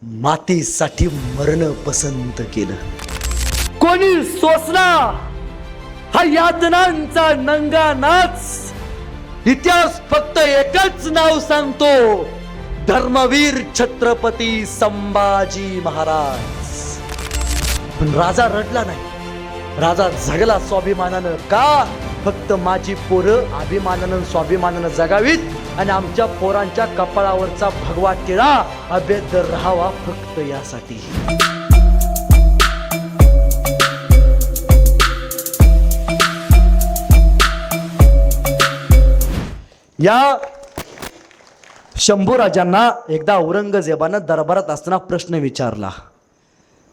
मातीसाठी मरण पसंत केलं. कोणी सोसला हा यातनांचा नंगा नाच. इतिहास फक्त एकच नाव सांगतो, धर्मवीर छत्रपती संभाजी महाराज. पण राजा रडला नाही, राजा जगला स्वाभिमानानं. का? फक्त माझी पोरं अभिमानानं स्वाभिमानानं जगावीत आणि आमच्या पोरांच्या कपाळावरचा भगवा टिळा अभेद्य राहावा, फक्त यासाठी. या शंभूराजांना एकदा औरंगजेबानं दरबारात असताना प्रश्न विचारला.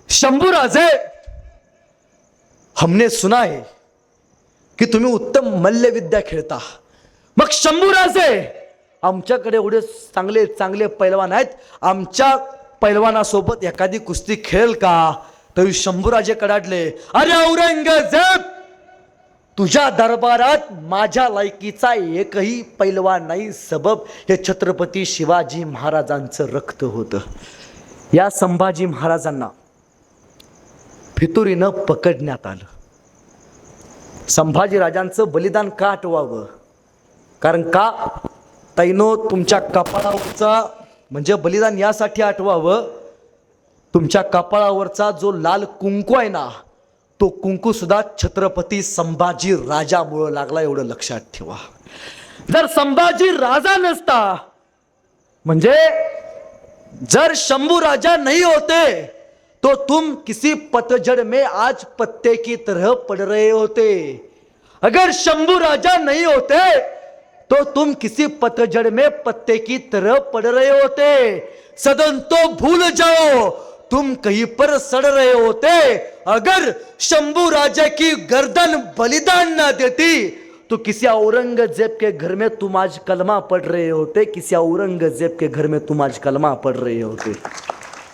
शंभूराजे, हमने सुना है की तुम्ही उत्तम मल्लविद्या खेळता. मग शंभूराजे, आमच्याकडे एवढे चांगले चांगले पैलवान आहेत, आमच्या पैलवानासोबत एखादी कुस्ती खेळ का? तरी शंभूराजे कडाडले. अरे औरंगजेब, तुझ्या दरबारात माझ्या लायकीचा एकही पैलवान नाही. सबब हे छत्रपती शिवाजी महाराजांचं रक्त होतं. या संभाजी महाराजांना फितुरीनं पकडण्यात आलं. संभाजी राजांचं बलिदान का आठवावं? कारण का तैनो तुमच्या कपाळावरचा, म्हणजे बलिदान यासाठी आठवावं, तुमच्या कपाळावरचा जो लाल कुंकू आहे ना, तो कुंकू सुद्धा छत्रपती संभाजी राजामुळे लागला, एवढं लक्षात ठेवा. जर संभाजी राजा नसता, म्हणजे जर शंभू राजा नहीं होते तो तुम किसी पतझड़ में आज पत्ते की तरह पड़ रहे होते. अगर शंभू राजा नहीं होते तो तुम किसी पतझड़ में पत्ते की तरह पड़ रहे होते. सदन तो भूल जाओ, तुम कहीं पर सड़ रहे होते. अगर शंभू राजा की गर्दन बलिदान ना देती तो किसी औरंगजेब के घर में तुम आज कलमा पढ़ रहे होते. किसी औरंगजेब के घर में तुम आज कलमा पढ़ रहे होते.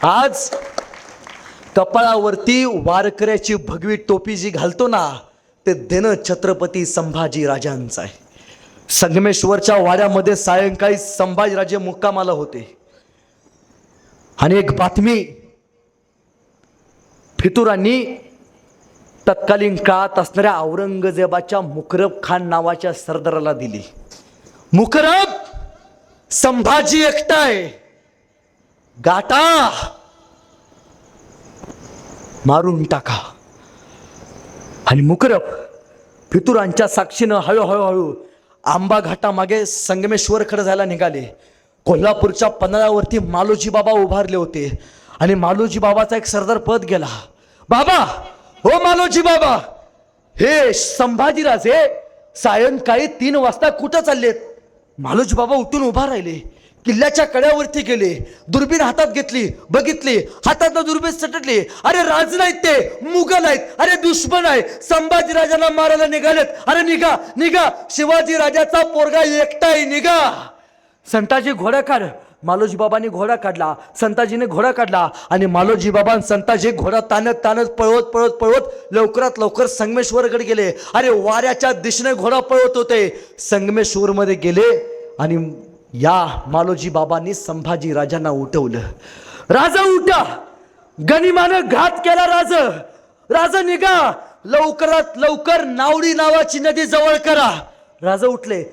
आज कपाळावरती वारकऱ्याची भगवी टोपी जी घालतो ना, ते देणं छत्रपती संभाजी राजांचं आहे. संगमेश्वरच्या वाड्यामध्ये सायंकाळी संभाजीराजे मुक्कामाला होते आणि एक बातमी फितुरांनी तत्कालीन काळात असणाऱ्या औरंगजेबाच्या मुकरब खान नावाच्या सरदाराला दिली. मुकरब, संभाजी एकटाय, गाटा मारून टाका. आणि मुकरब फितुरांच्या साक्षीनं हळूहळू आंबा घाटामागे संगमेश्वरकडे जायला निघाले. कोल्हापूरच्या पन्हाळ्यावरती मालोजी बाबा उभारले होते आणि मालोजी बाबाचा एक सरदार पद गेला. बाबा, हो मालोजी बाबा, हे संभाजीराजे सायंकाळी 3 वाजता कुठं चाललेत? मालोजी बाबा उठून उभा राहिले, किल्ल्याच्या कड्यावरती गेले, दुर्बीण हातात घेतली, बघितली, हातात दुर्बीण सटटली. अरे राज नाहीत ते, मुघल आहेत. अरे दुश्मन आहे, संभाजी राजांना मारायला निघालेत. अरे निघा निघा, शिवाजी राजाचा पोरगा एकटाय, निघा. संताजी घोडा काढ. मालोजी बाबांनी घोडा काढला, संताजीने घोडा काढला आणि मालोजी बाबा आणि संताजी घोडा ताणत ताणत पळवत पळवत पळवत लवकरात लवकर संगमेश्वरकडे गेले. अरे वाऱ्याच्या दिशेने घोडा पळवत होते. संगमेश्वरमध्ये गेले आणि या मालोजी बाबांनी संभाजी राजांना उठवलं. राजा उठा, गनिमानं घात केला. राजा निघा, लवकरात लवकर नावडी नावाची नदी जवळ करा. राजा उठले.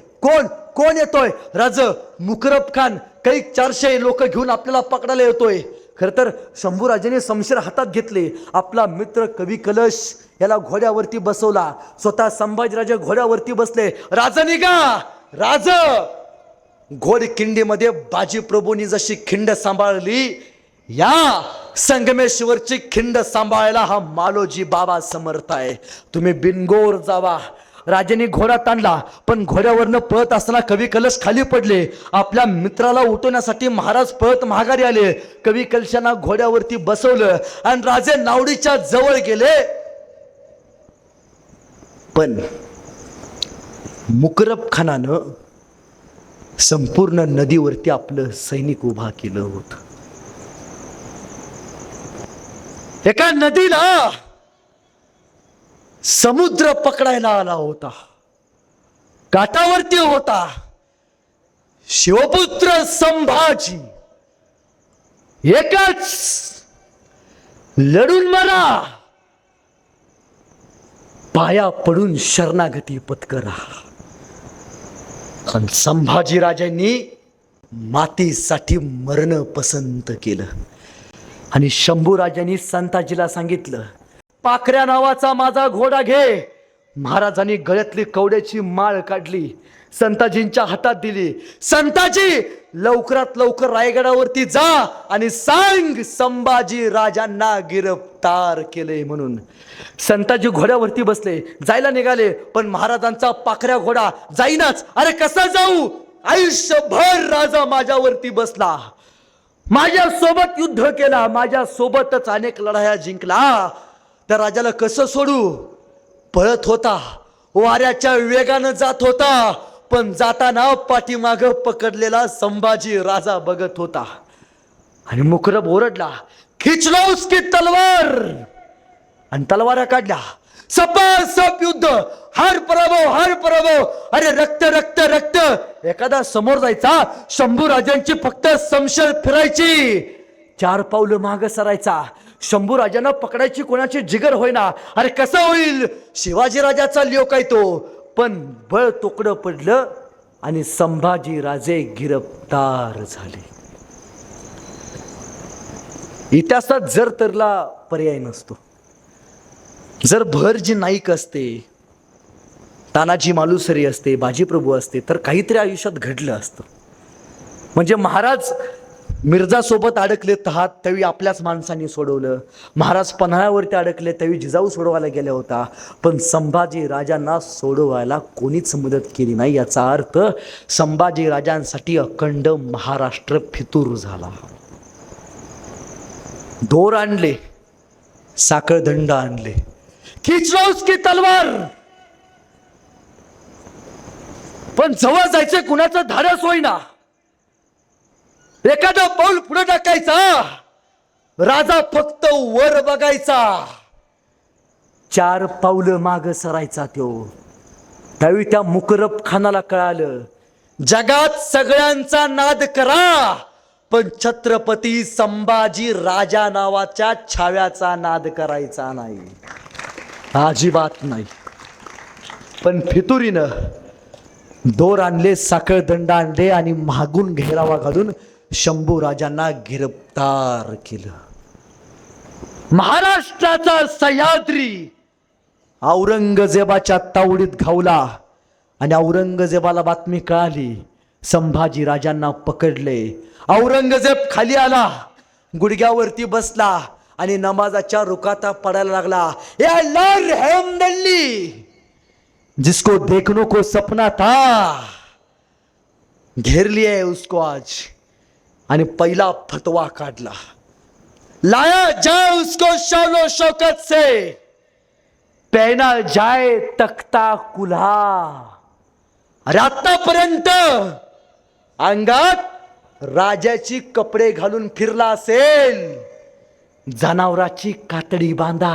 कोण येतोय? राजा मुकरब खान काही 400 लोक घेऊन आपल्याला पकडायला येतोय. खर तर शंभूराजाने शमशीर हातात घेतले. आपला मित्र कवी कलश याला घोड्यावरती बसवला. स्वतः संभाजीराजे घोड्यावरती बसले. राजा निघा. राजा घोडखिंडीमध्ये बाजीप्रभूंनी जशी खिंड सांभाळली, या संगमेश्वरची खिंड सांभाळायला हा मालोजी बाबा समर्थ आहे. तुम्ही बिनगोर जावा. राजाने घोडा ताणला, पण घोड्यावरनं पळत असताना कवी कलश खाली पडले. आपल्या मित्राला उठवण्यासाठी महाराज पळत माघारी आले. कवी कलशांना घोड्यावरती बसवलं आणि राजे नावडीच्या जवळ गेले. पण मुकरब खानानं संपूर्ण नदीवरती आपलं सैनिक उभा केलं होतं. एका नदीला समुद्र पकडायला आला होता. काठावरती होता शिवपुत्र संभाजी. एकच, लढून मरा, पाया पडून शरणागती पत्करा. पण संभाजीराजांनी मातीसाठी मरण पसंत केलं. आणि शंभूराजांनी संताजीला सांगितलं, पाखऱ्या नावाचा माझा घोडा घे. महाराजांनी गळ्यातली कवड्याची माळ काढली, संताजींच्या हातात दिली. संताजी, लवकरात लवकर रायगडावरती जा आणि सांग संभाजी राजांना गिरफ्तार केले म्हणून. संताजी घोड्यावरती बसले, जायला निघाले, पण महाराजांचा पाखऱ्या घोडा जाईनाच. अरे कसा जाऊ? आयुष्यभर राजा माझ्यावरती बसला, माझ्या सोबत युद्ध केला, माझ्या सोबतच अनेक लढाया जिंकला, त्या राजाला कसं सोडू? पळत होता, वाऱ्याच्या वेगानं जात होता, पण जाताना पाठीमाग पकडलेला संभाजी राजा बघत होता. आणि मुकरब ओरडला, खिच लो उसकी तलवार. आणि तलवारा काढल्या. सपासप युद्ध, हर पराभव, हर पराभव. अरे रक्त रक्त रक्त. एखादा समोर जायचा, शंभूराजांची फक्त समशेर फिरायची, 4 पावलं माग सरायचा. शंभूराजांना पकडायची कोणाची जिगर होईना. अरे कसं होईल? शिवाजी राजाचा लोक आहे तो. पण बळ तोकडं पडलं आणि संभाजी राजे गिरफ्तार झाले. इतिहासात जर तरला पर्याय नसतो. जर भरजी नाईक असते, तानाजी मालुसरे असते, बाजीप्रभू असते, तर काहीतरी आयुष्यात घडलं असतं. म्हणजे महाराज मिर्झा सोबत अडकले तहात, त्यावेळी आपल्याच माणसांनी सोडवलं. महाराज पन्हाळ्यावरती अडकले, त्यावेळी जिजाऊ सोडवायला गेला होता, पण संभाजी राजांना सोडवायला कोणीच मदत केली नाही. याचा अर्थ संभाजी राजांसाठी अखंड महाराष्ट्र फितूर झाला. दोर आणले, साखळदंड आणले, खिचलो उसकी तलवार. पण जवळ जायचे कुणाचं धाडस होईना. एखादा पाऊल पुढे टाकायचा, राजा फक्त वर बघायचा, 4 पावलं माग सरायचा तो. त्यावेळी त्या मुकरब खानाला कळालं, जगात सगळ्यांचा नाद करा, पण छत्रपती संभाजी राजा नावाच्या छाव्याचा नाद करायचा नाही, अजिबात नाही. पण फितुरीनं दोर आणले, साखळदंड आणले आणि मागून घेरावा घालून शंभूराजांना गिरफ्तार केलं. महाराष्ट्राचा सह्याद्री औरंगजेबाच्या तावडीत घावला आणि औरंगजेबाला बातमी कळाली, संभाजी राजांना पकडले. औरंगजेब खाली आला, गुडघ्यावरती बसला आणि नमाजाच्या रुकाता पडायला लागला. या अल्लाह रहम दल्ली, जिसको देखने को सपना था घेर लिया है उसको आज. आणि पहिला फतवा काढला, लाया जाए उसको शानो शौकत से, पहना जाए तख्ता कुल्हा. अरे आतापर्यंत अंगात राजाची कपडे घालून फिरला असेल, जनावराची कातडी बांधा.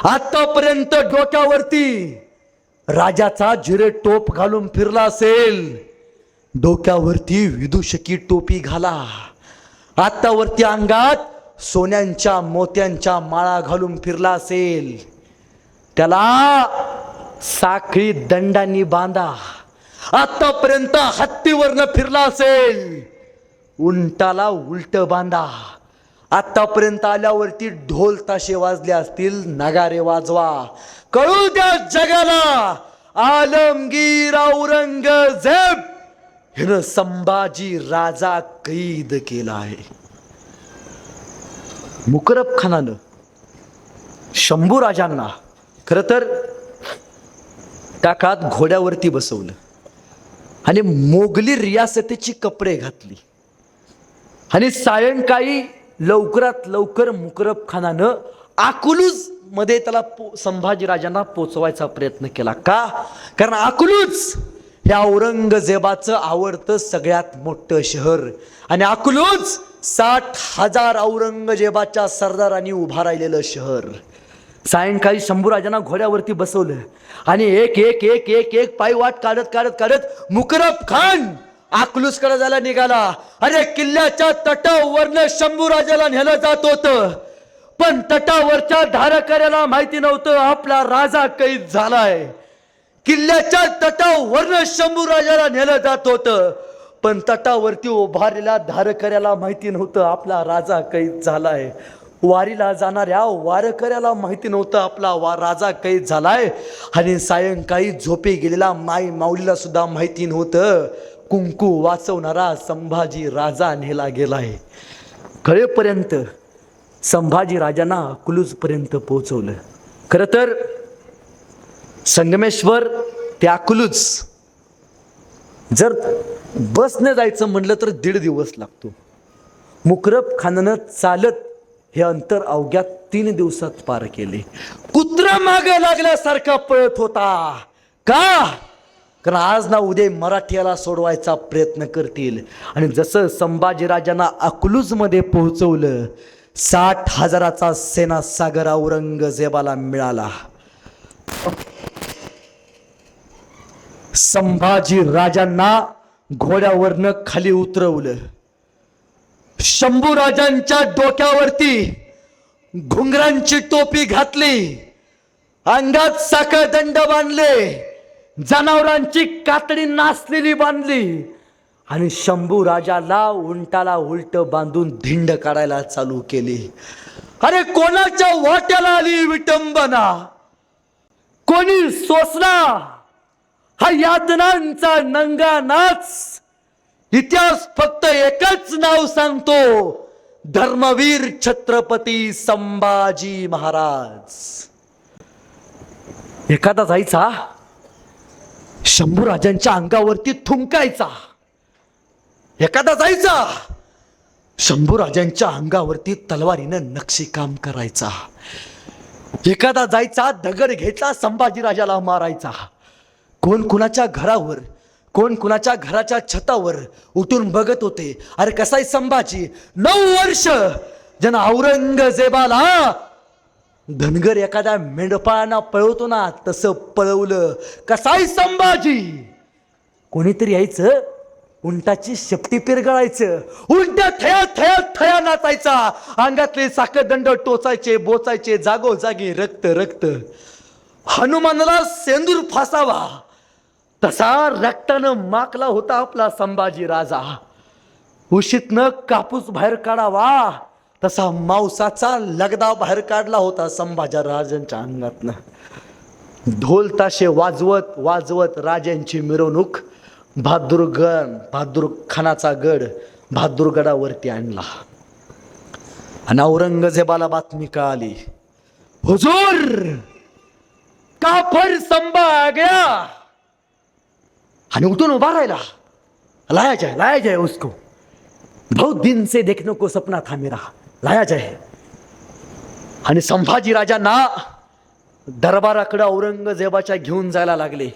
आतापर्यंत डोक्यावरती राजाचा जिरे टोप घालून फिरला असेल, डोक्यावरती विदूषकी टोपी घाला. आतावरती अंगात सोन्यांच्या मोत्यांच्या माळा घालून फिरला असेल, त्याला साखळी दंडांनी बांधा. आतापर्यंत हत्तीवरनं फिरला असेल, उंटाला उलट बांधा. आतापर्यंत आल्यावरती ढोल ताशे वाजले असतील, नगारे वाजवा. कळू द्या जगाला, आलमगीर औरंगजेब हिनं संभाजी राजा कैद केला आहे. मुकरब खानानं शंभूराजांना खरं तर त्या काळात घोड्यावरती बसवलं आणि मोगली रियासतीची कपडे घातली. आणि सायंकाळी लवकरात लवकर मुकरब खानानं अकलूज मध्ये त्याला संभाजीराजांना पोचवायचा प्रयत्न केला. का? कारण अकलूज हे औरंगजेबाचं आवडतं सगळ्यात मोठं शहर आणि अकलूज 60,000 औरंगजेबाच्या सरदारांनी उभा राहिलेलं शहर. सायंकाळी शंभूराजांना घोड्यावरती बसवलं आणि एक एक एक एक एक पायवाट काढत काढत काढत मुकरब खान अकलूजकडे जायला निघाला. अरे किल्ल्याच्या तटावरनं शंभूराजाला नेलं जात होतं, पण तटावरच्या धारकऱ्याला माहिती नव्हतं आपला राजा कैद झालाय. किल्ल्याच्या तटावरनं शंभूराजाला नेलं जात होतं, पण तटावरती उभारलेल्या धारकऱ्याला माहिती नव्हतं आपला राजा कैद झालाय. वारीला जाणाऱ्या वारकऱ्याला माहिती नव्हतं आपला राजा कैद झालाय. आणि सायंकाळी झोपे गेलेला माई माऊलीला सुद्धा माहिती नव्हतं कुंकू वाचवणारा संभाजी राजा नेला गेलाय. कळेपर्यंत संभाजी राजांना अकलूजपर्यंत पोहोचवलं. खरं तर संगमेश्वर ते अकलूज जर बसने जायचं म्हटलं तर 1.5 दिवस लागतो. मुकरब खानानं चालत हे अंतर अवघ्या 3 दिवसात पार केले. कुत्रा मागे लागल्यासारखा पळत होता. का? कारण आज ना उद्या मराठ्याला सोडवायचा प्रयत्न करतील. आणि जसं संभाजीराजांना अकलूजमध्ये पोहोचवलं, 60,000चा सेना सागर औरंगजेबाला मिळाला. संभाजी राजांना घोड्यावरनं खाली उतरवलं. शंभूराजांच्या डोक्यावरती घुंगरांची टोपी घातली, अंगात साखळदंड बांधले, जनावरांची कातडी नाचलेली बांधली आणि शंभूराजाला उंटाला उलट बांधून धिंड काढायला चालू केली. अरे कोणाच्या वाट्याला आली विटंबना, कोणी सोसला हा यातनांचा नंगा नाच. इतिहास फक्त एकच नाव सांगतो, धर्मवीर छत्रपती संभाजी महाराज. एखादा जायचा शंभूराजांच्या अंगावरती थुंकायचा, एखादा जायचा शंभूराजांच्या अंगावरती तलवारीनं नक्षीकाम करायचा, एखादा जायचा दगड घेतला संभाजीराजाला मारायचा. कोण कुणाच्या घरावर, कोण कुणाच्या घराच्या छतावर उठून बघत होते. अरे कसाय संभाजी, 9 वर्ष जन औरंगजेबाला धनगर एखाद्या मेंढपाळांना पळवतो ना तसं पळवलं. कसाय संभाजी. कोणीतरी यायचं, उंटाची शेपटी पिरगळायचं, उंट्या थया थया थया नाचायचा, अंगातले साखळदंड टोचायचे, बोचायचे, जागोजागी रक्त रक्त. हनुमानाला सेंदूर फासावा तसा रक्तानं माकला होता आपला संभाजी राजा. उशीतनं कापूस बाहेर काढावा तसा मांसाचा लगदा बाहेर काढला होता संभाजी राजांच्या अंगातनं. ढोल ताशे वाजवत वाजवत राजांची मिरवणूक बहादूर खानाचा गड बहादूरगडावरती आणला. आणि औरंगजेबाला बातमी कळाली, हुजूर काफर संभा आ गया. आणि उठून उभा राहिला. लाया जाए उसको, बहुत दिन से देखने को सपना था मेरा, लाया जाए. आणि संभाजी राजांना दरबाराकडे औरंगजेबाच्या घेऊन जायला लागले.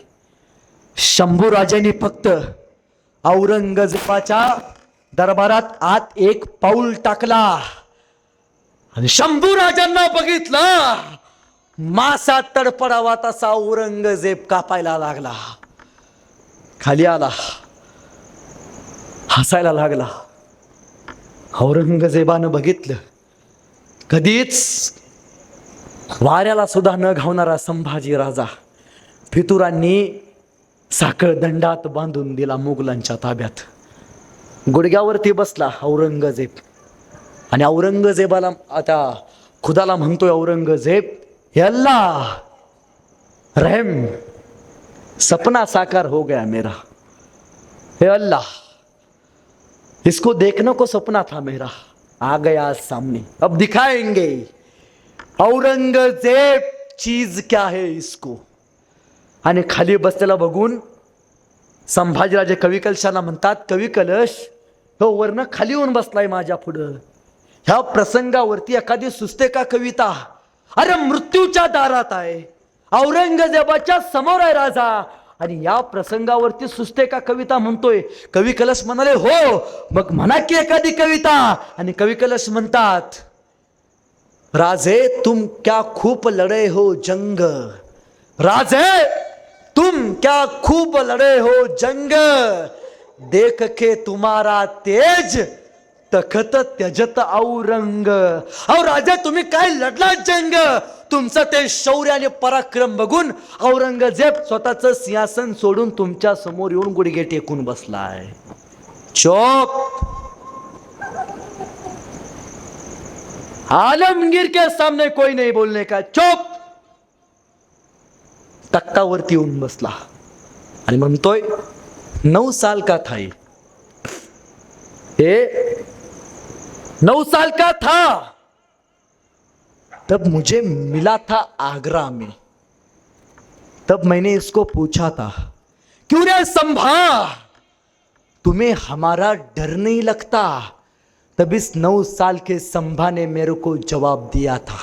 शंभूराजांनी फक्त औरंगजेबाच्या दरबारात आत एक पाऊल टाकला आणि शंभूराजांना बघितलं, मासा तडपडावा तसा औरंगजेब कापायला लागला. खाली आला, हसायला लागला. औरंगजेबानं बघितलं, कधीच वाऱ्याला सुद्धा न घावणारा संभाजी राजा फितुरांनी साखळ दंडात बांधून दिला मुघलांच्या ताब्यात. गुडघ्यावरती बसला औरंगजेब. आणि औरंगजेबाला आता खुदाला म्हणतोय औरंगजेब, अल्लाह रहम, सपना साकार हो गया मेरा. हे अल्लाह, इसको देखने को सपना था मेरा, आ गया सामने, अब दिखाएंगे औरंगजेब चीज क्या है इसको. आणि खाली बसलेला बघून संभाजीराजे कवी कलशाला म्हणतात, कवी कलश तो वरनं खाली येऊन बसलाय माझ्या पुढं. ह्या प्रसंगावरती एखादी सुचते का कविता? अरे मृत्यूच्या दारात आहे, औरंगजेबाच्या समोर आहे राजा, आणि या प्रसंगावरती सुचते का कविता म्हणतोय. कवी कलश म्हणाले हो, मग म्हणा की एखादी कविता. आणि कवी कलश म्हणतात, राजे तुम क्या खूप लढे हो जंग, राजे तुम क्या खूप लढे हो जंग, देख के तुम्हारा तेज तखत त्यजत औरंग. अहो राजा, तुम्ही काय लढला जंग. तुमचं ते शौर्य आणि पराक्रम बघून औरंगजेब स्वतःच सिंहासन सोडून तुमच्या समोर येऊन गुडघे टेकून बसलाय. चोप. आलमगीर के सामने कोई नहीं बोलने का. चोप. तख्तावरती येऊन बसला आणि म्हणतोय 9 साल का था ये 9 साल का था तब मुझे मिला था आगरा में. तब मैंने इसको पूछा था क्यों रे संभा तुम्हें हमारा डर नहीं लगता. तब इस 9 साल के संभा ने मेरे को जवाब दिया था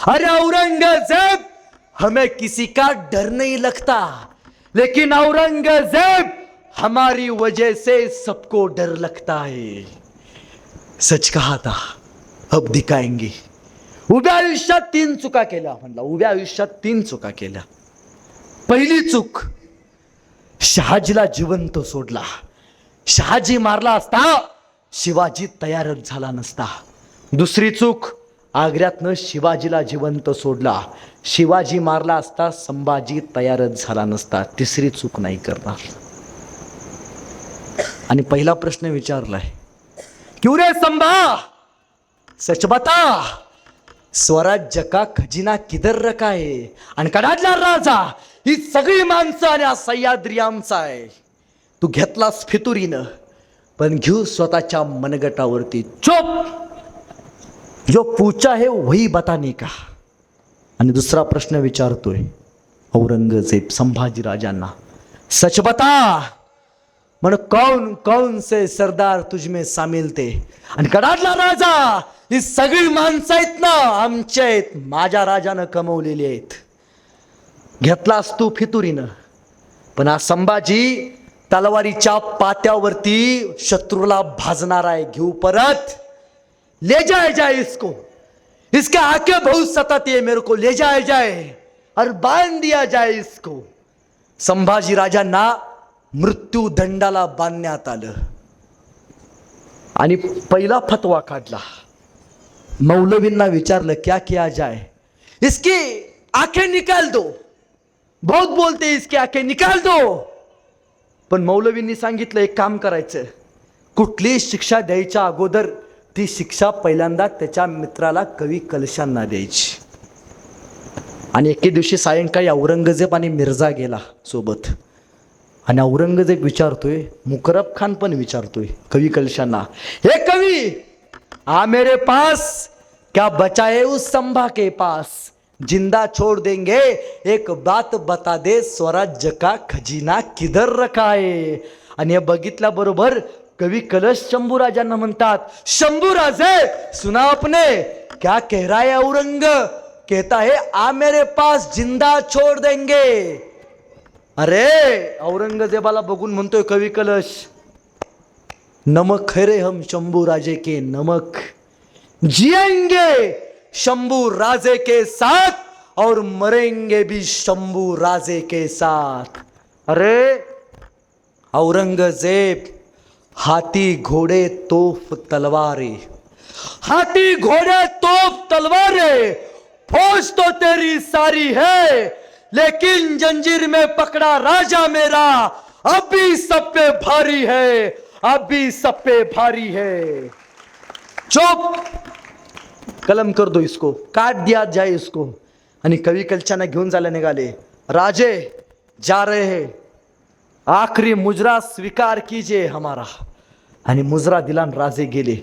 अरे औरंगजेब हमें किसी का डर नहीं लगता, लेकिन औरंगजेब हमारी वजह से सबको डर लगता है. सच कहा था अब दिखाएंगे. उभ्या आयुष्यात 3 चुका केल्या म्हणला. उभ्या आयुष्यात 3 चुका केल्या. पहिली चूक, शहाजीला जिवंत सोडला. शहाजी मारला असता शिवाजी तयारच झाला नसता. दुसरी चूक, आग्र्यातनं शिवाजीला जिवंत सोडला. शिवाजी मारला असता संभाजी तयारच झाला नसता. तिसरी चूक नाही करणार. आणि पहिला प्रश्न विचारलाय क्यों रे संभा सच बता स्वराज्य का खजिना किधर रखा है. आणि कडाडला राजा ही सगळी माणसं आणि हा सह्याद्री आमचा आहे. तू घेतलास फितुरीनं पण घेऊ स्वतःच्या मनगटावरती. चुप. जो पूछा है वही बताने का. आणि दुसरा प्रश्न विचारतोय औरंगजेब संभाजी राजांना सच बता म्हण कौन कौन से सरदार तुझमें सामील थे. आणि कडाडला राजा ही सगळी माणसं आहेत ना आमच्या आहेत, माझ्या राजानं कमवलेली आहेत. घेतलास तू फितुरीनं पण हा संभाजी तलवारीच्या पात्यावरती शत्रूला भाजणार आहे. घेऊ परत. ले जाए जाए इसको. इसके आके बहुत सताती है मेरे को. ले जाए जाए और बांध दिया जाए इसको. संभाजी राजांना मृत्यू दंडाला बांधण्यात आलं आणि पहिला फतवा काढला. मौलवींना विचारलं क्या किया जाए. इसकी आंखें निकाल दो. बहुत बोलते इसकी आंखें निकाल दो. पण मौलवींनी सांगितलं एक काम करायचं, कुठली शिक्षा द्यायच्या अगोदर ती शिक्षा पहिल्यांदा त्याच्या मित्राला कवी कलशांना द्यायची. आणि एके दिवशी सायंकाळी औरंगजेब आणि मिर्झा गेला सोबत. आणि औरंगजेब विचारतोय, मुकरब खान पण विचारतोय कवी कलशांना, हे कवी आ मेरे पास क्या बचाए उस संभा के पास. जिंदा छोड़ देंगे एक बात बता दे स्वराज्य का खजिना किधर रखा है. आणि हे बघितल्याबरोबर कवी कलश शंभूराजांना म्हणतात, शंभूराजे सुना आपने क्या कह रहा है औरंग. कहता है आ मेरे पास जिंदा छोड़ देंगे. अरे औरंगजेबाला बघून म्हणतोय कवी कलश, नमक है रे हम शंभू राजे के नमक. जिएंगे शंभू राजे के साथ और मरेंगे भी शंभू राजे के साथ. अरे औरंगजेब, हाथी घोड़े तोप तलवारें, हाथी घोड़े तोप तलवारें, फौज तो तेरी सारी है, लेकिन जंजीर में पकड़ा राजा मेरा अब भी सब पे भारी है, अब भी सब पे भारी है. चुप. कलम कर दो इसको, काट दिया जाए इसको. आणि कवी कलशांना घेऊन जायला निघाले. राजे जा रहे हैं, आखरी मुजरा स्वीकार कीजिए हमारा. आणि मुजरा दिला आणि राजे गेले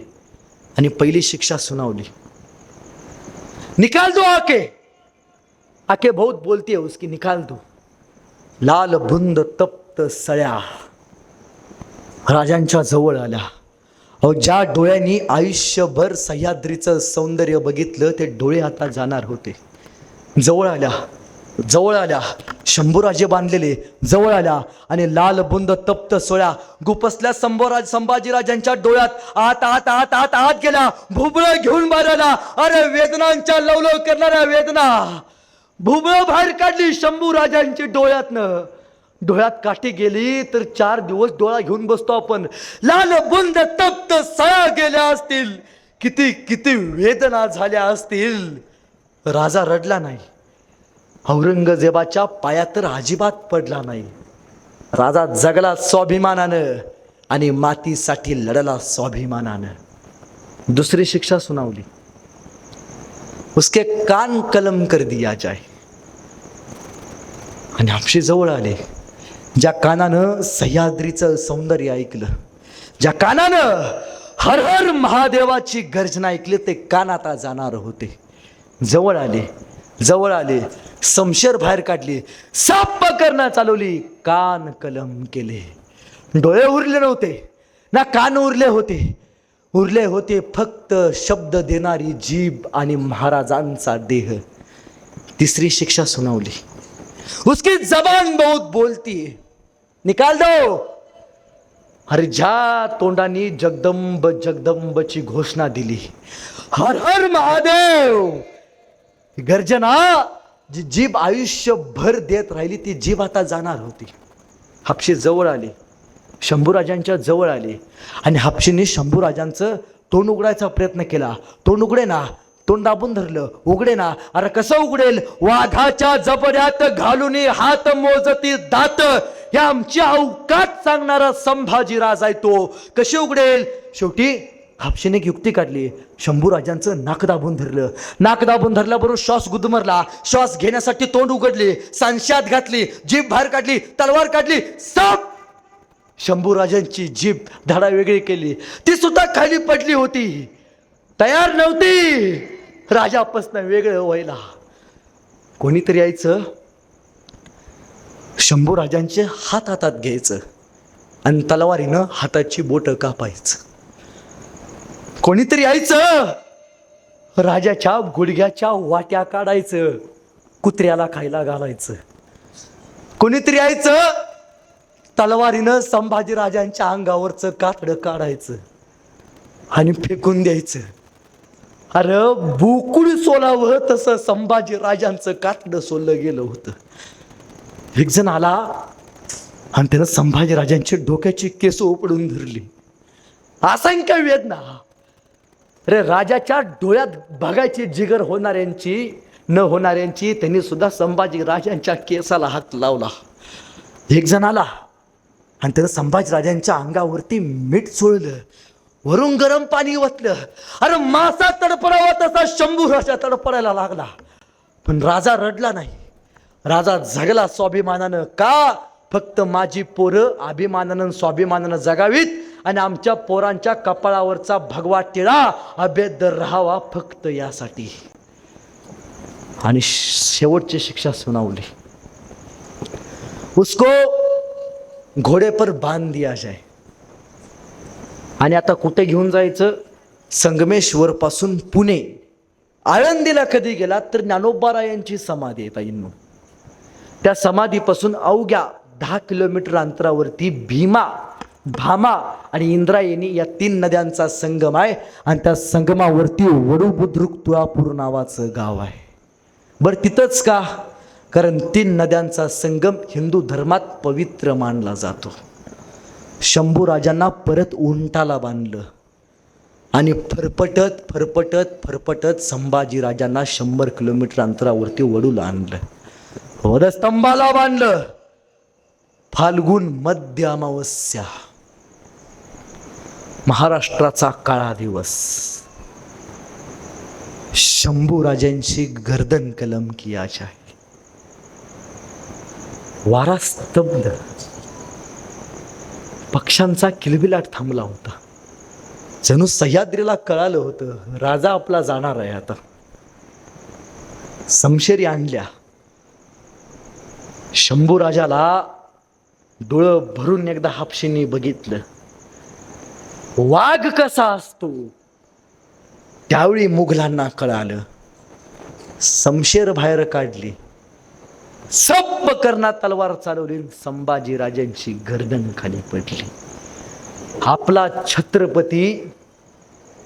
आणि पहिली शिक्षा सुनावली, निकाल दो आके. आके बहुत बोलती है उसकी, निकाल दो. लाल बुंद तप्त सळ्या राजांच्या जवळ आल्या. अहो ज्या डोळ्यांनी आयुष्यभर सह्याद्रीचं सौंदर्य बघितलं ते डोळे आता जाणार होते. जवळ आल्या, जवळ आल्या. शंभूराजे बांधलेले जवळ आल्या आणि लाल बुंद तप्त सोळ्या गुपसल्या संभाजीराजांच्या डोळ्यात आत आत आत आत आत गेल्या. भुबळ घेऊन बाहेर. अरे वेदनांच्या लवलव करणाऱ्या वेदना भुबळ बाहेर काढली शंभूराजांची डोळ्यातनं. डोळ्यात काठी गेली तर 4 दिवस डोळा घेऊन बसतो आपण. लाल बुंद तप्त सळा गेल्या असतील, किती किती वेदना झाल्या असतील. राजा रडला नाही, औरंगजेबाच्या पायात तर अजिबात पडला नाही. राजा जगला स्वाभिमानानं आणि मातीसाठी लढला स्वाभिमानानं. दुसरी शिक्षा सुनावली, उसके कान कलम कर दिया जाए. आणि हापशी जवळ आले. ज्या कानानं सह्याद्रीचं सौंदर्य ऐकलं, ज्या कानानं हर हर महादेवाची गर्जना ऐकली, ते कान आता जाणार होते. जवळ आले, जवळ आले, समशेर बाहेर काढली, साप पकडणं चालवली, कान कलम केले. डोळे उरले नव्हते ना कान उरले होते, उरले होते फक्त शब्द देणारी जीभ आणि महाराजांचा देह. तिसरी शिक्षा सुनावली, उसकी जबान बहुत बोलती है, निकाल दो. अरे ज्या तोंडाने जगदंब जगदंबची घोषणा दिली, हर हर महादेव गर्जना, जी जीभ आयुष्यभर देत राहिली, ती जीभ आता जाणार होती. हापशी जवळ आले, शंभूराजांच्या जवळ आले आणि हापशीने शंभूराजांचं तोंड उघडायचा प्रयत्न केला. तोंड उघडे ना, तोंड दाबून धरलं, उघडे ना. अरे कसं उघडेल? वाघाच्या जबड्यात घालून हात मोजती दात, या आमची अवकात सांगणारा संभाजी राजा आहे तो. कशी उघडेल? शेवटी हापशीने युक्ती काढली, शंभूराजांचं नाक दाबून धरलं. नाक दाबून धरल्याबरोबर श्वास गुदमरला. श्वास घेण्यासाठी तोंड उघडले, सांश्यात घातली, जीभ बाहेर काढली, तलवार काढली, साप. शंभूराजांची जीभ धडा वेगळी केली, ती सुद्धा खाली पडली होती, तयार नव्हती राजापासून वेगळं व्हायला. कोणीतरी यायचं, शंभूराजांचे हात हातात घ्यायचं आणि तलवारीनं हाताची बोटं कापायचं. कोणीतरी यायचं, राजाच्या गुडघ्याच्या वाट्या काढायचं, कुत्र्याला खायला घालायचं. कोणीतरी यायचं, तलवारीनं संभाजीराजांच्या अंगावरचं कातडं काढायचं आणि फेकून द्यायचं. अरे बुकुड सोलावं तसं संभाजीराजांचं कातडं सोललं गेलं होतं. एक जण आला आणि त्यानं संभाजीराजांची डोक्याची केस उपडून धरली. असंख्य वेदना. अरे राजाच्या डोळ्यात बघायची जिगर होणाऱ्यांची न होणाऱ्यांची, त्यांनी सुद्धा संभाजीराजांच्या केसाला हात लावला. एक जण आला आणि त्यानं संभाजीराजांच्या अंगावरती मीठ चोळलं, वरून गरम पाणी ओतलं. अरे मासा तडपडावा तसा शंभूराजा तडपडायला लागला, पण राजा रडला नाही. राजा जगला स्वाभिमानानं. का? फक्त माझी पोरं अभिमानानं स्वाभिमानानं जगावीत आणि आमच्या पोरांच्या कपाळावरचा भगवा टिळा अभेद राहावा, फक्त यासाठी. आणि शेवटची शिक्षा सुनावली, उसको घोडे पर बांध दिया जाए. आणि आता कुठे घेऊन जायचं? संगमेश्वर पासून पुणे, आळंदीला कधी गेला तर ज्ञानोबारायांची समाधी आहे ताईंनो. त्या समाधीपासून अवघ्या 10 किलोमीटर अंतरावरती भीमा, भामा आणि इंद्रायणी या 3 नद्यांचा संगम आहे. आणि त्या संगमावरती वडुबुद्रुक तुळापूर नावाचं गाव आहे. बरं तिथंच का? कारण 3 नद्यांचा संगम हिंदू धर्मात पवित्र मानला जातो. शंभूराजांना परत उंटाला बांधलं आणि फरफटत फरफटत फरफटत संभाजीराजांना 100 किलोमीटर अंतरावरती वडूला आणलं, वधस्तंभाला बांधलं. फाल्गुन मध्य अमावस्या, महाराष्ट्राचा काळा दिवस. शंभूराजांची गर्दन कलम किया जाए. वारा स्तब्ध, पक्ष्यांचा किलबिलाट थांबला होता. जणू सह्याद्रीला कळालं होतं राजा आपला जाणार आहे आता. समशेरी आणल्या. शंभूराजाला डोळं भरून एकदा हापशीने बघितलं. वाघ कसा असतो त्यावेळी मुघलांना कळालं. समशेर बाहेर काढली, सप्प करना तलवार चालवली, संभाजीराजांची गर्दन खाली पडली. आपला छत्रपती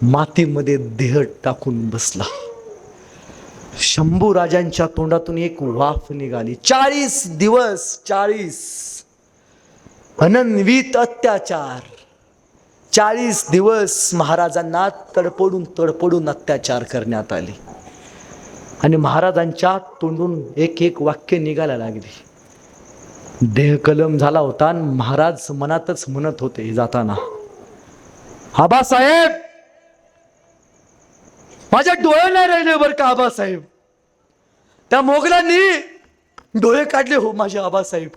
मातीमध्ये देह टाकून बसला. शंभू राजांच्या तोंडातून एक वाफ निघाली. 40 दिवस 40 अनन्वित अत्याचार. 40 दिवस महाराजांना तडपडून अत्याचार करण्यात आले. आणि महाराजांच्या तोंडून एक एक वाक्य निघायला लागली. देहकलम झाला होता आणि महाराज मनातच म्हणत होते जाताना, आबासाहेब माझ्या डोळे नाही राहिले बरं का आबासाहेब. त्या मोगलांनी डोळे काढले हो माझे आबासाहेब.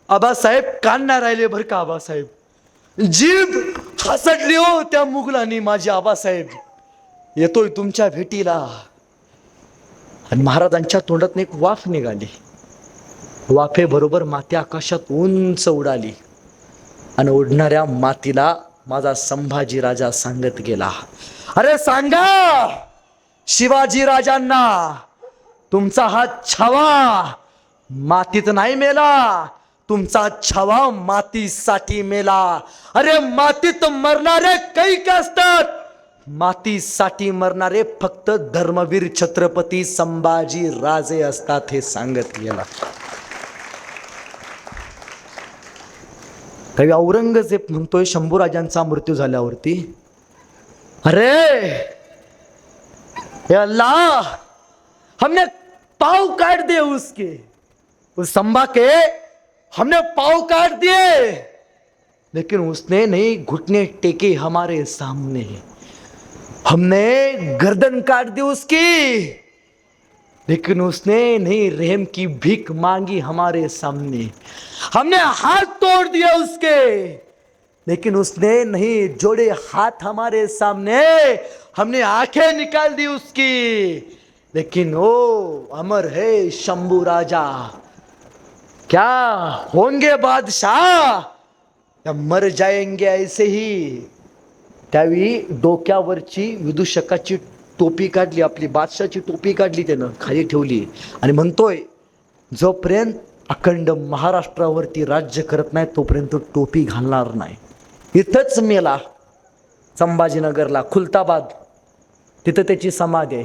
आबासाहेब कान नाही राहिले बरं का आबासाहेब. जीभ हसटली हो त्या मुघलांनी माझे आबासाहेब. येतोय तुमच्या भेटीला. आणि महाराजांच्या तोंडात एक वाफ निघाली. वाफेबरोबर माती आकाशात उंच उडाली. आणि उडणाऱ्या मातीला माझा संभाजी राजा सांगत गेला, अरे सांगा शिवाजी राजांना, तुमचा हा छावा मातीत नाही मेला, तुमचा छावा मातीसाठी मेला. अरे मातीत मरणारे कैक असतात, मातीसाठी मरणारे फक्त धर्मवीर छत्रपती संभाजी राजे असतात, हे सांगत गेला. कवी औरंगजेब म्हणतोय शंभूराजांचा मृत्यू झाल्यावरती, अरे अल्लाह हमने पाँव काट दिए उसके, उस संभा के हमने पाँव काट दिए, लेकिन उसने नहीं घुटने टेके हमारे सामने. हमने गर्दन काट दी उसकी, लेकिन उसने नहीं रहम की भीख मांगी हमारे सामने. हमने हाथ तोड़ दिया उसके, लेकिन उसने नहीं जोड़े हाथ हमारे सामने. हमने आंखें निकाल दी उसकी, लेकिन वो अमर है शंभू राजा. क्या होंगे बादशाह या मर जाएंगे ऐसे ही. त्यावेळी डोक्यावरची विदूषकाची टोपी काढली, आपली बादशाची टोपी काढली, त्यानं खाली ठेवली आणि म्हणतोय, जोपर्यंत अखंड महाराष्ट्रावरती राज्य करत नाही तोपर्यंत टोपी घालणार नाही. इथंच मेला संभाजीनगरला, खुलताबाद, तिथं त्याची समाधी आहे.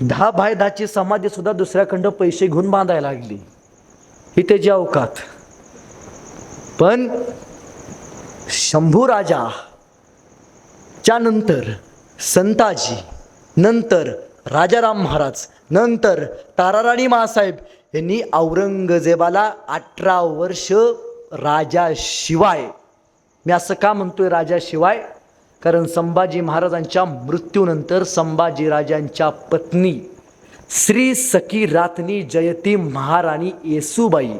10 बाय 10ची समाधी सुद्धा दुसऱ्याखंड पैसे घेऊन बांधायला लागली, ही त्याची अवकात. पण शंभू राजा च्या नंतर संताजी, नंतर राजाराम महाराज, नंतर ताराराणी मासाहेब यांनी औरंगजेबाला 18 वर्ष राजाशिवाय, मी असं का म्हणतोय राजाशिवाय, कारण संभाजी महाराजांच्या मृत्यूनंतर संभाजी राजांच्या पत्नी श्री सखी रातनी जयती महाराणी येसूबाई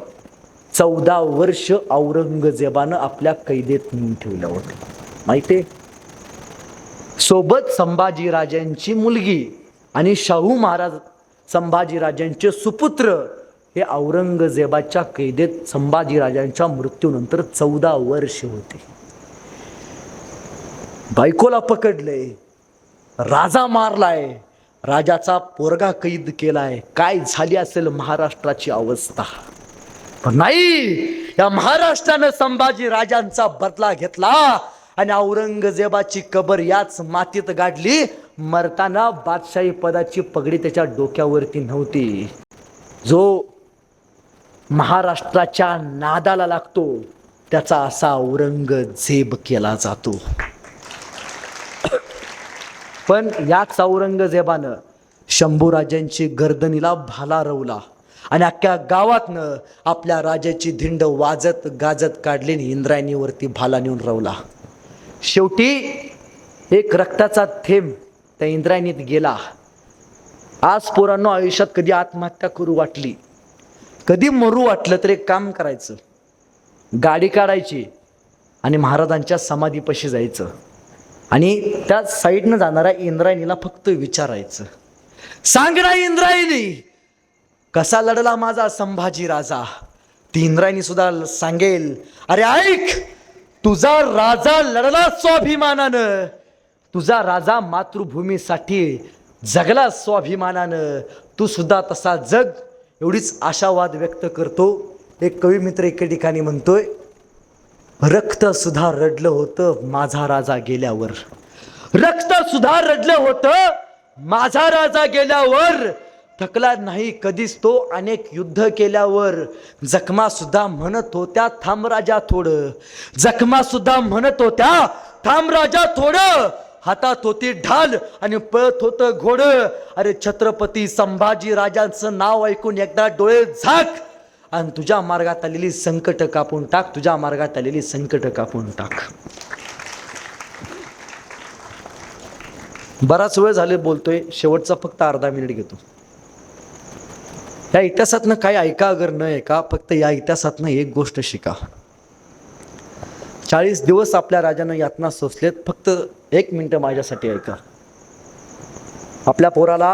14 वर्ष औरंगजेबानं आपल्या कैदेत नेऊन ठेवलं होतं, माहिती. सोबत संभाजी राजांची मुलगी आणि शाहू महाराज संभाजी राजांचे सुपुत्र हे औरंगजेबाच्या कैदेत संभाजी राजांच्या मृत्यूनंतर 14 वर्ष होते. बायकोला पकडले, राजा मारलाय, राजाचा पोरगा कैद केलाय. काय झाली असेल महाराष्ट्राची अवस्था. पण नाही, या महाराष्ट्रानं संभाजी राजांचा बदला घेतला आणि औरंगजेबाची कबर याच मातीत गाडली. मरताना बादशाही पदाची पगडी त्याच्या डोक्यावरती नव्हती. जो महाराष्ट्राच्या नादाला लागतो त्याचा असा औरंगजेब केला जातो. पण याच औरंगजेबानं शंभूराजांची गर्दनीला भाला रवला आणि अख्ख्या गावातनं आपल्या राजाची धिंड वाजत गाजत काढली आणि इंद्रायणीवरती भाला नेऊन रवला. शेवटी एक रक्ताचा थेंब त्या इंद्रायणीत गेला. आज पोरांनो आयुष्यात कधी आत्महत्या करू वाटली, कधी मरू वाटलं तर एक काम करायचं, गाडी काढायची आणि महाराजांच्या समाधीपाशी जायचं आणि त्या साईडनं जाणाऱ्या इंद्रायणीला फक्त विचारायचं, सांग ना इंद्रायणी, कसा लढला माझा संभाजी राजा. ती इंद्रायणी सुद्धा सांगेल, अरे ऐक, तुझा राजा लढला स्वाभिमानानं, तुझा राजा मातृभूमीसाठी जगला स्वाभिमानानं, तू सुद्धा तसा जग, एवढीच आशावाद व्यक्त करतो. एक कवी मित्र एके ठिकाणी म्हणतोय, रक्त सुद्धा रडलं होतं माझा राजा गेल्यावर, रक्त सुद्धा रडलं होतं माझा राजा गेल्यावर थकला नाही कधीच तो, अनेक युद्ध केल्यावर जखमा सुद्धा म्हणत होत्या थांब राजा थोडं, जखमा सुद्धा म्हणत होत्या थांब राजा थोडं, हातात होती ढाल आणि पळत होतं घोड. अरे छत्रपती संभाजी राजांचं नाव ऐकून एकदा डोळे झाक आणि तुझ्या मार्गात आलेली संकट कापून टाक, तुझ्या मार्गात आलेली संकट कापून टाक. बराच वेळ झाले बोलतोय, शेवटचा फक्त अर्धा मिनिट घेतो. या इतिहासातनं काही ऐका अगर न ऐका, फक्त या इतिहासातनं एक गोष्ट शिका. 40 दिवस आपल्या राजानं यातना सोसलेत, फक्त 1 मिनिट माझ्यासाठी ऐका. आपल्या पोराला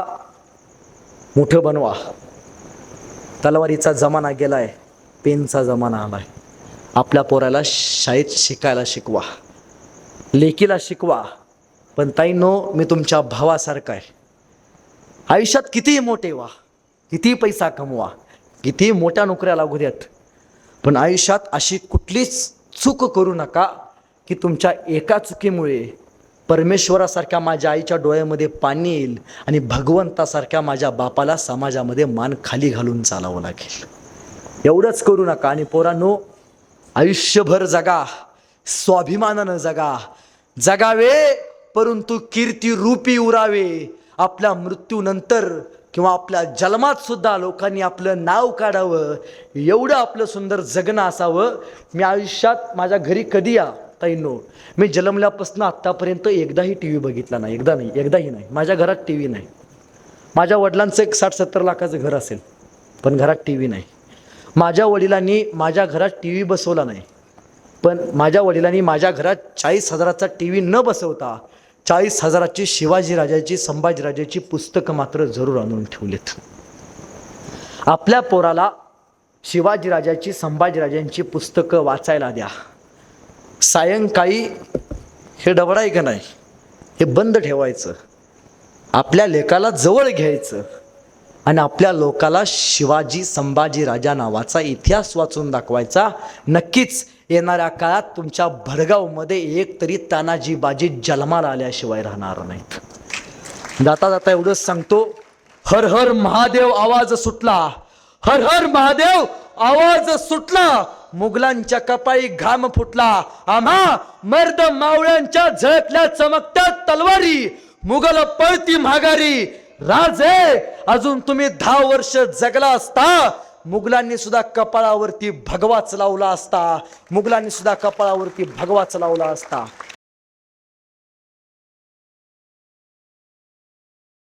मोठं बनवा. तलवारीचा जमाना गेलाय, पेनचा जमाना आलाय. आपल्या पोराला शाळेत शिकायला शिकवा, लेकीला शिकवा. पण ताईंनो, मी तुमच्या भावासारखा आहे. आयुष्यात कितीही मोठे व्हा, किती पैसा कमवा, किती मोठ्या नोकऱ्या लागू द्यात, पण आयुष्यात अशी कुठलीच चूक करू नका की तुमच्या एका चुकीमुळे परमेश्वरासारख्या माझ्या आईच्या डोळ्यामध्ये पाणी येईल आणि भगवंतासारख्या माझ्या बापाला समाजामध्ये मान खाली घालून चालावं लागेल. एवढंच करू नका. आणि पोरांनो, आयुष्यभर जगा, स्वाभिमानानं जगा. जगावे परंतु कीर्ती रूपी उरावे. आपल्या मृत्यूनंतर किंवा आपल्या जन्मात सुद्धा लोकांनी आपलं नाव काढावं, एवढं आपलं सुंदर जगणं असावं. मी आयुष्यात माझ्या घरी कधी या ताईंनो, मी जन्मल्यापासून आत्तापर्यंत एकदाही टी व्ही बघितला नाही, एकदाही नाही. माझ्या घरात टी व्ही नाही. माझ्या वडिलांचं एक 60-70 लाखाचं घर असेल, पण घरात टी व्ही नाही. माझ्या वडिलांनी माझ्या घरात टी व्ही बसवला नाही, पण माझ्या वडिलांनी माझ्या घरात 40,000चा टी व्ही न बसवता 40,000ची शिवाजीराजाची, संभाजीराजाची पुस्तकं मात्र जरूर आणून ठेवलेत. आपल्या पोराला शिवाजीराजाची, संभाजीराजांची पुस्तकं वाचायला द्या. सायंकाळी हे डबडाय का नाही, हे बंद ठेवायचं. आपल्या लेकाला जवळ घ्यायचं आणि आपल्या लोकाला शिवाजी, संभाजी राजा नावाचा इतिहास वाचून दाखवायचा. नक्कीच येणाऱ्या काळात तुमच्या भडगावमध्ये एक तरी तानाजी बाजी जन्माला आल्याशिवाय राहणार नाहीत. जाता जाता एवढंच सांगतो, हर हर महादेव आवाज सुटला, हर हर महादेव आवाज सुटला. मुघलांच्या कपाळी घाम फुटला. आम्हा मर्द मावळ्यांच्या झळकल्या चमकत्या तलवारी, मुघल पळती माघारी. राजे, अजून तुम्ही 10 वर्ष जगला असता, मुघलांनी सुद्धा कपाळावरती भगवाच लावला असता, मुघलांनी सुद्धा कपाळावरती भगवाच लावला असता.